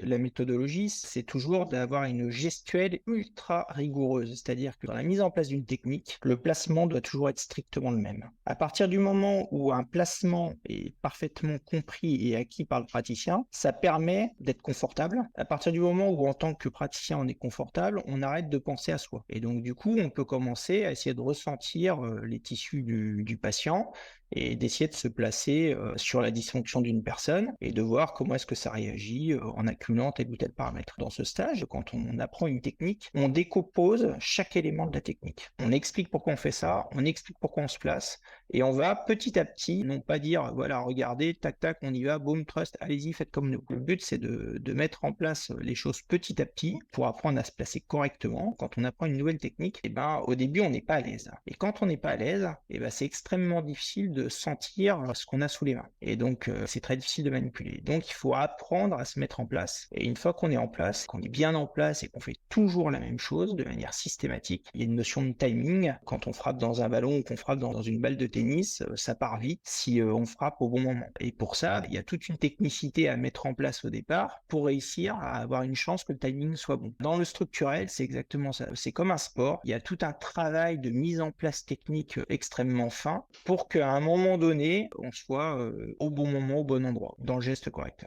La méthodologie, c'est toujours d'avoir une gestuelle ultra rigoureuse, c'est-à-dire que dans la mise en place d'une technique, le placement doit toujours être strictement le même. À partir du moment où un placement est parfaitement compris et acquis par le praticien, ça permet d'être confortable. À partir du moment où en tant que praticien on est confortable, on arrête de penser à soi. Et donc du coup, on peut commencer à essayer de ressentir les tissus du patient et d'essayer de se placer sur la dysfonction d'une personne et de voir comment est-ce que ça réagit en accumulant tel ou tel paramètre. Dans ce stage, quand on apprend une technique, on décompose chaque élément de la technique. On explique pourquoi on fait ça, on explique pourquoi on se place, et on va petit à petit, non pas dire, voilà, regardez, tac, tac, on y va, boom, trust, allez-y, faites comme nous. Le but, c'est de mettre en place les choses petit à petit pour apprendre à se placer correctement. Quand on apprend une nouvelle technique, eh ben, au début, on n'est pas à l'aise. Et quand on n'est pas à l'aise, eh ben, c'est extrêmement difficile de sentir ce qu'on a sous les mains. Et donc, c'est très difficile de manipuler. Donc, il faut apprendre à se mettre en place. Et une fois qu'on est en place, qu'on est bien en place et qu'on fait toujours la même chose de manière systématique, il y a une notion de timing. Quand on frappe dans un ballon ou qu'on frappe dans une balle de tennis, ça part vite si on frappe au bon moment. Et pour ça, il y a toute une technicité à mettre en place au départ pour réussir à avoir une chance que le timing soit bon. Dans le structurel, c'est exactement ça. C'est comme un sport. Il y a tout un travail de mise en place technique extrêmement fin pour qu'à un moment donné, on soit au bon moment, au bon endroit, dans le geste correct.